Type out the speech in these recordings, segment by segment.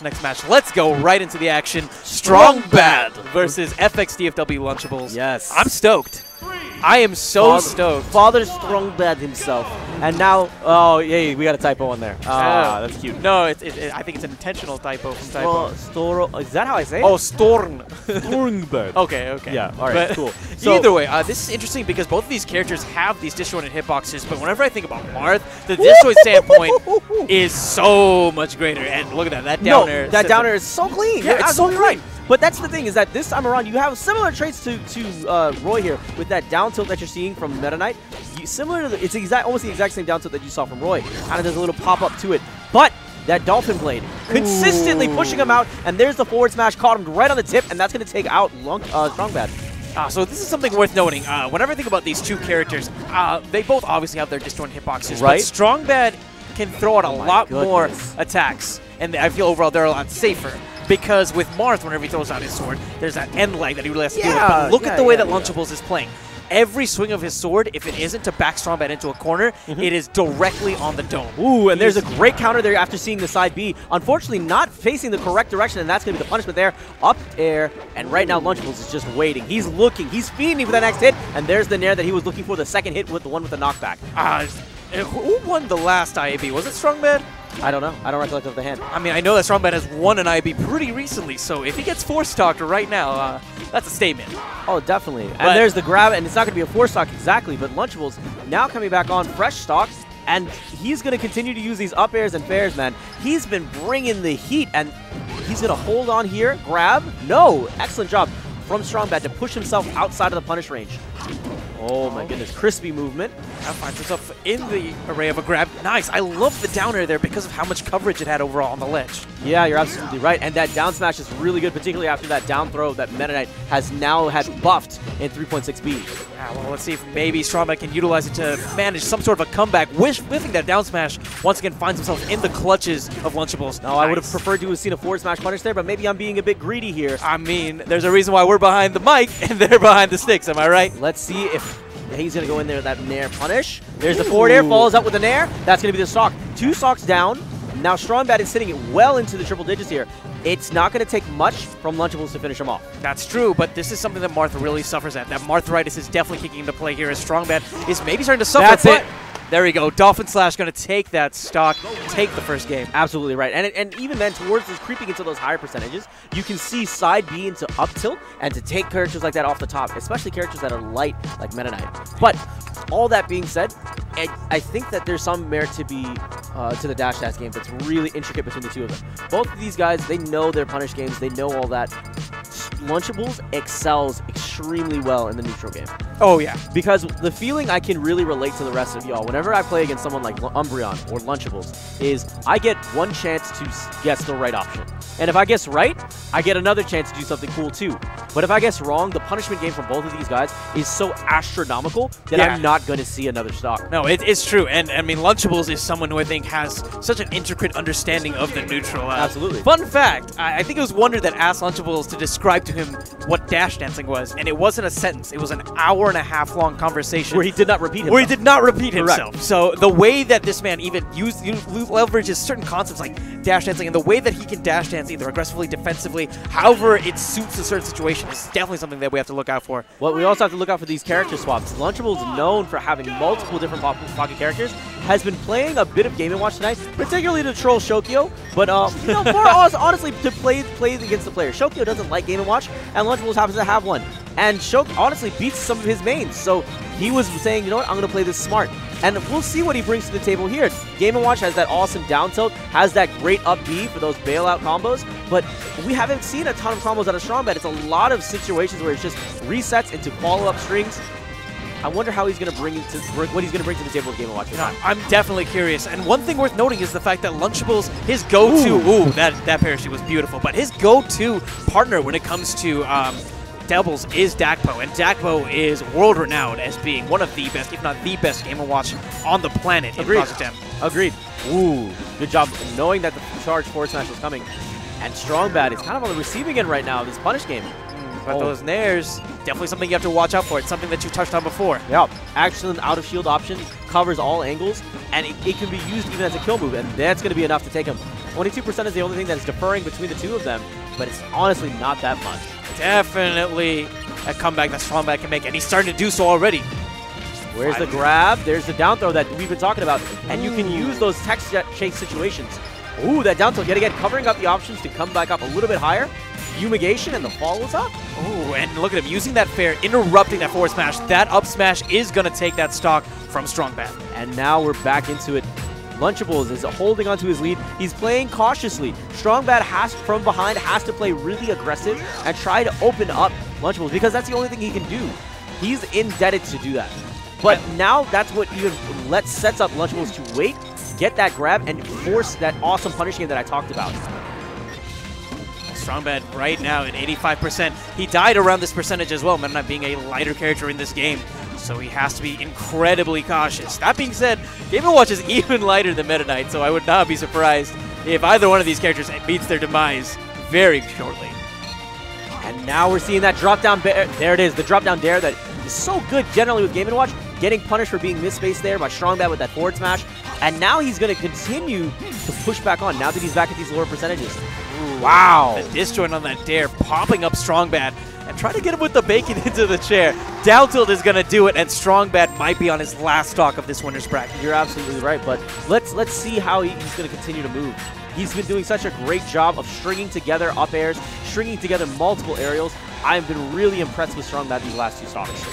Next match, let's go right into the action. Strong Bad versus FX DFW Lunchables. Yes. I'm stoked. I am so stoked. Father Strong Bad himself. And now, oh, yeah, we got a typo on there. Ah, that's cute. No, I think it's an intentional typo from typo. Is that how I say it? Oh, Storm. Strong Bad. Okay. Yeah, all right, but cool. So either way, this is interesting because both of these characters have these disjointed hitboxes, but whenever I think about Marth, the disjoint standpoint is so much greater. And look at that, that downer. No, that downer is so clean. Yeah, it's so clean. Right. But that's the thing, is that this time around, you have similar traits to Roy here with that down tilt that you're seeing from Meta Knight. Similar to it's almost the exact same down tilt that you saw from Roy. Kind of there's a little pop-up to it. But that Dolphin Blade, consistently pushing him out, and there's the forward smash, caught him right on the tip, and that's going to take out Strong Bad. So this is something worth noting. Whenever I think about these two characters, they both obviously have their disjointed hitboxes, right? But Strong Bad can throw out a lot more attacks, and I feel overall they're a lot safer. Because with Marth, whenever he throws out his sword, there's that end lag that he really has to deal with. But look at the way that Lunchables is playing. Every swing of his sword, if it isn't to back Strong Bad into a corner, it is directly on the dome. Ooh, and there's a great counter there after seeing the side B. Unfortunately, not facing the correct direction, and that's going to be the punishment there. Up air, and right now Lunchables is just waiting. He's looking. He's feeding for the next hit, and there's the nair that he was looking for, the second hit with the one with the knockback. Who won the last IaB? Was it Strong Bad? I don't know. I don't recollect off the hand. I mean, I know that Strong Bad has won an IaB pretty recently, so if he gets four-stocked right now, that's a statement. Oh, definitely. And there's the grab, and it's not going to be a four-stock exactly, but Lunchables now coming back on fresh stock, and he's going to continue to use these up airs and fairs, man. He's been bringing the heat, and he's going to hold on here, grab. No! Excellent job from Strong Bad to push himself outside of the punish range. Oh my goodness, crispy movement. That finds himself in the array of a grab. Nice. I love the downer there because of how much coverage it had overall on the ledge. Yeah, you're absolutely right. And that down smash is really good, particularly after that down throw that Meta Knight has now had buffed in 3.6B. Yeah, well, let's see if maybe Strongback can utilize it to manage some sort of a comeback. Whiffing that down smash once again finds himself in the clutches of Lunchables. No, I would have preferred to have seen a forward smash punish there, but maybe I'm being a bit greedy here. I mean, there's a reason why we're behind the mic and they're behind the sticks, am I right? Let's see if he's going to go in there with that nair punish. There's the forward air, follows up with the nair. That's going to be the stock. 2 stocks down. Now Strong Bad is sitting it well into the triple digits here. It's not going to take much from Lunchables to finish him off. That's true, but this is something that Marth really suffers at. That Marthritis is definitely kicking into play here as Strong Bad is maybe starting to suffer. That's it. There we go. Dolphin Slash going to take that stock, take the first game. Absolutely right. And even then, towards this creeping into those higher percentages, you can see side B into up tilt and to take characters like that off the top, especially characters that are light like Meta Knight. But all that being said, I think that there's some merit to be to the dash game that's really intricate between the two of them. Both of these guys, they know their punish games, they know all that. Lunchables excels extremely well in the neutral game. Oh, yeah. Because the feeling I can really relate to the rest of y'all, whenever I play against someone like Umbreon or Lunchables, is I get one chance to guess the right option. And if I guess right, I get another chance to do something cool too. But if I guess wrong, the punishment game from both of these guys is so astronomical that I'm not going to see another stock. No, it's true. And I mean, Lunchables is someone who I think has such an intricate understanding of the neutral. Absolutely. Fun fact, I think it was Wonder that asked Lunchables to describe to him what dash dancing was. And it wasn't a sentence. It was an hour-and-a-half long conversation. Where he did not repeat himself. Where he did not repeat himself. So the way that this man even leverages certain concepts like dash dancing and the way that he can dash dance either aggressively, defensively, however it suits a certain situation is definitely something that we have to look out for. Well, we also have to look out for these character swaps. Lunchables, known for having multiple different pocket characters, has been playing a bit of Game & Watch tonight, particularly to troll Shokyo, but you know, for us, honestly, to play against the player. Shokyo doesn't like Game & Watch, and Lunchables happens to have one. And Shok honestly beats some of his mains, so he was saying, you know what, I'm going to play this smart. And we'll see what he brings to the table here. Game & Watch has that awesome down tilt, has that great up B for those bailout combos, but we haven't seen a ton of combos out of Strong Bad. It's a lot of situations where it's just resets into follow-up strings. I wonder how he's going to bring what he's going to bring to the table with Game & Watch. I'm definitely curious. And one thing worth noting is the fact that Lunchables, his go-to, that parachute was beautiful, but his go-to partner when it comes to doubles is Dakpo, and Dakpo is world-renowned as being one of the best, if not the best, Game & Watch on the planet in Project M. Agreed. Ooh, good job knowing that the charge forward smash was coming. And Strong Bad is kind of on the receiving end right now of this punish game. But those nairs, definitely something you have to watch out for. It's something that you touched on before. Yeah, excellent out-of-shield option, covers all angles, and it can be used even as a kill move, and that's going to be enough to take him. 22% is the only thing that is deferring between the two of them, but it's honestly not that much. Definitely a comeback that Strongbad can make, and he's starting to do so already. Where's the grab? There's the down throw that we've been talking about, and you can use those tech chase situations. Ooh, that down throw yet again, covering up the options to come back up a little bit higher. Fumigation, and the follows up. Ooh, and look at him using that fair, interrupting that forward smash. That up smash is going to take that stock from Strongbad. And now we're back into it. Lunchables is holding onto his lead. He's playing cautiously. Strongbad has, from behind, has to play really aggressive and try to open up Lunchables because that's the only thing he can do. He's indebted to do that. But now that's what even sets up Lunchables to wait, get that grab, and force that awesome punish game that I talked about. Strongbad right now at 85%. He died around this percentage as well, Meta Knight being a lighter character in this game. So he has to be incredibly cautious. That being said, Game & Watch is even lighter than Meta Knight, so I would not be surprised if either one of these characters meets their demise very shortly. And now we're seeing that drop down bear. There it is, the drop down dare that is so good generally with Game & Watch, getting punished for being misspaced there by Strongbad with that forward smash. And now he's going to continue to push back on now that he's back at these lower percentages. Ooh, wow. The disjoint on that dare, popping up Strongbad and trying to get him with the bacon into the chair. Down tilt is going to do it, and Strongbad might be on his last stock of this winner's bracket. You're absolutely right, but let's see how he's going to continue to move. He's been doing such a great job of stringing together up airs, stringing together multiple aerials. I've been really impressed with Strongbad these last two stocks.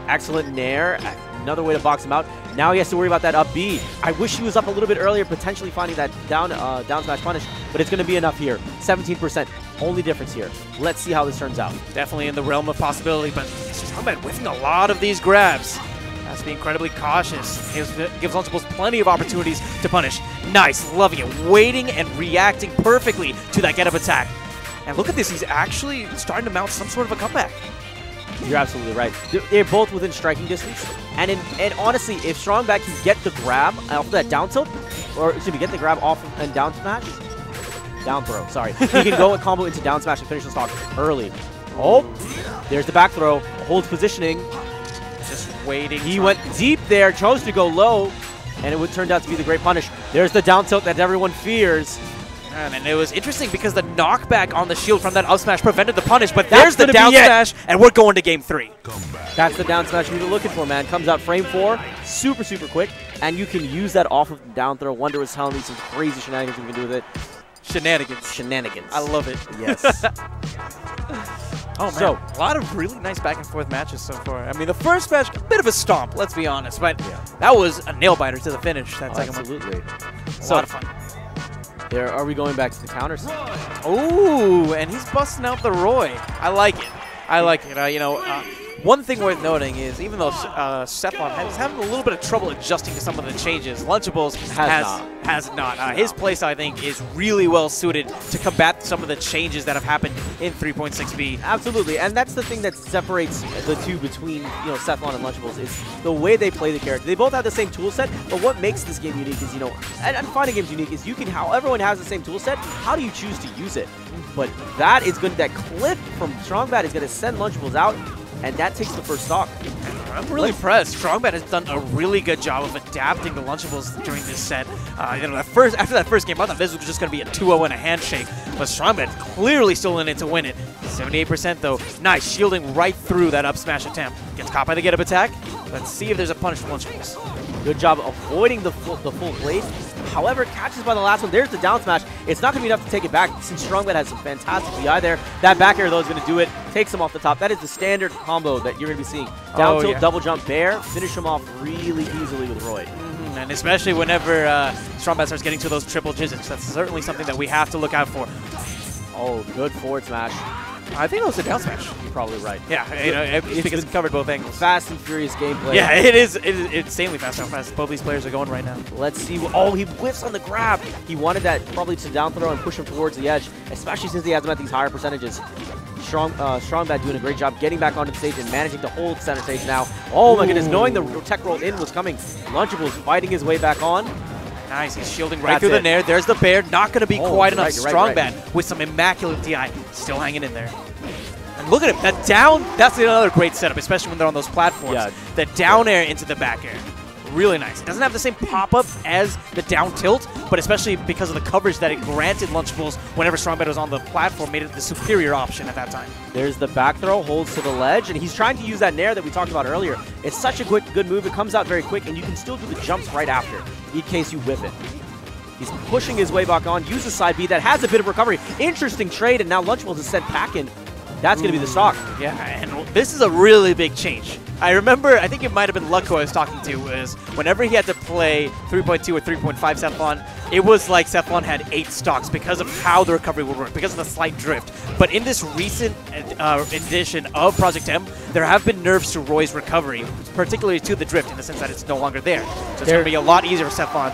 Excellent nair. Another way to box him out. Now he has to worry about that up B. I wish he was up a little bit earlier, potentially finding that down smash punish, but it's going to be enough here. 17%. Only difference here. Let's see how this turns out. Definitely in the realm of possibility, but Strongbad whiffing a lot of these grabs. Has to be incredibly cautious. Gives Lunchables plenty of opportunities to punish. Nice, loving it. Waiting and reacting perfectly to that get-up attack. And look at this, he's actually starting to mount some sort of a comeback. You're absolutely right. They're both within striking distance. And honestly, if Strongbad can get the grab off that down tilt, or excuse me, get the grab off and down smash, down throw, sorry. He can go and combo into down smash and finish the stock early. Oh, there's the back throw. Holds positioning. Just waiting. He went deep there, chose to go low, and it would turn out to be the great punish. There's the down tilt that everyone fears. And it was interesting because the knockback on the shield from that up smash prevented the punish, but there's the down smash, and we're going to game 3. That's the down smash we were looking for, man. Comes out frame 4, super, super quick, and you can use that off of the down throw. Wonder was telling me some crazy shenanigans we can do with it. Shenanigans. I love it. Yes. Oh, man. So, a lot of really nice back and forth matches so far. I mean, the first match, a bit of a stomp, let's be honest, but that was a nail-biter to the finish. That second absolutely. A lot of fun. There, are we going back to the counters? Ooh, and he's busting out the Roy. I like it. I like it. One thing worth noting is even though Cephalon is having a little bit of trouble adjusting to some of the changes, Lunchables has not. His playstyle, I think, is really well suited to combat some of the changes that have happened in 3.6b. Absolutely, and that's the thing that separates the two between Cephalon and Lunchables is the way they play the character. They both have the same tool set, but what makes this game unique is, and fighting games unique is how everyone has the same tool set, how do you choose to use it? But that clip from Strongbad is going to send Lunchables out, and that takes the first stock. I'm really impressed. Strongbad has done a really good job of adapting to Lunchables during this set. After that first game, I thought this was just going to be a 2-0 and a handshake, but Strongbad clearly still in it to win it. 78% though. Nice, shielding right through that up smash attempt. Gets caught by the get-up attack. Let's see if there's a punish for Lunchables. Good job avoiding the full blade. However, catches by the last one. There's the down smash. It's not going to be enough to take it back since Strongbad has some fantastic VI there. That back air, though, is going to do it. Takes him off the top. That is the standard combo that you're going to be seeing. Down tilt, double jump, bear. Finish him off really easily with Roy. And especially whenever Strongbad starts getting to those triple digits. That's certainly something that we have to look out for. Oh, good forward smash. I think it was a down smash. You're probably right. Yeah, it's covered both angles. Fast and furious gameplay. Yeah, it is. It's insanely fast how fast both these players are going right now. Let's see. Oh, he whiffs on the grab. He wanted that probably to down throw and push him towards the edge, especially since he has him at these higher percentages. Strongbad doing a great job getting back onto the stage and managing to hold center stage now. Oh my goodness, knowing the tech roll in was coming. Lunchables fighting his way back on. Nice, he's shielding right through the nair. There's the bear. Not going to be quite enough. Strongbad with some immaculate DI. Still hanging in there. And look at him. That down, that's another great setup, especially when they're on those platforms. Yeah. The down air into the back air. really nice. It doesn't have the same pop-up as the down tilt, but especially because of the coverage that it granted Lunchables whenever Strongbad was on the platform, made it the superior option at that time. There's the back throw, holds to the ledge, and he's trying to use that nair that we talked about earlier. It's such a good move. It comes out very quick, and you can still do the jumps right after, in case you whip it. He's pushing his way back on, uses side B. That has a bit of recovery. Interesting trade, and now Lunchables is sent packing. That's going to be the stock. Yeah, and this is a really big change. I remember, I think it might have been Lucko I was talking to, was whenever he had to play 3.2 or 3.5 Cephalon, it was like Cephalon had 8 stocks because of how the recovery would work, because of the slight drift. But in this recent edition of Project M, there have been nerfs to Roy's recovery, particularly to the drift, in the sense that it's no longer there. So it's going to be a lot easier for Cephalon.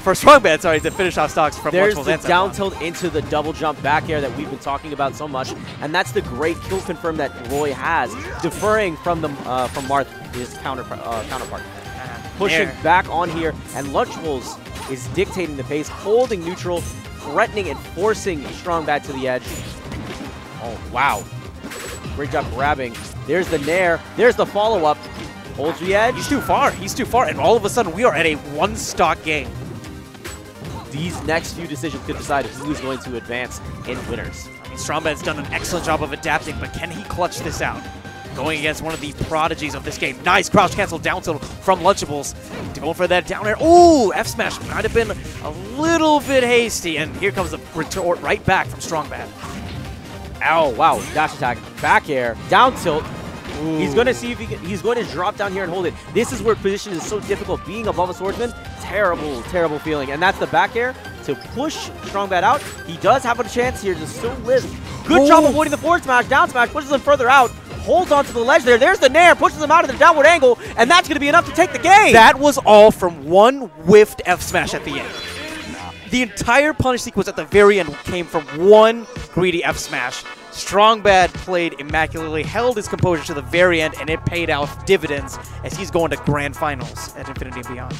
For Strongbad, sorry, to finish off stocks from There's Lunchables the and down tilt into the double jump back air that we've been talking about so much, and that's the great kill confirm that Roy has, deferring from the from Marth, his counterpart. Pushing back on here, and Lunchables is dictating the pace, holding neutral, threatening and forcing Strongbad to the edge. Oh, wow. Great job grabbing. There's the nair. There's the follow-up. Holds the edge. He's too far. He's too far, and all of a sudden we are at a one-stock game. These next few decisions could decide who's going to advance in winners. I mean, Strongbad's done an excellent job of adapting, but can he clutch this out? Going against one of the prodigies of this game. Nice crouch cancel down tilt from Lunchables. Going for that down air. Ooh, F smash might have been a little bit hasty, and here comes the retort right back from Strongbad. Ow, wow, dash attack, back air, down tilt. Ooh. He's going to see if he's going to drop down here and hold it. This is where position is so difficult. Being above a swordsman, terrible, terrible feeling. And that's the back air to push Strongbad out. He does have a chance here to still live. Good job avoiding the forward smash. Down smash pushes him further out. Holds onto the ledge there. There's the nair, pushes him out of the downward angle, and that's going to be enough to take the game. That was all from one whiffed F smash at the end. The entire punish sequence at the very end came from one greedy F smash. Strongbad played immaculately, held his composure to the very end, and it paid out dividends as he's going to grand finals at Infinity and Beyond.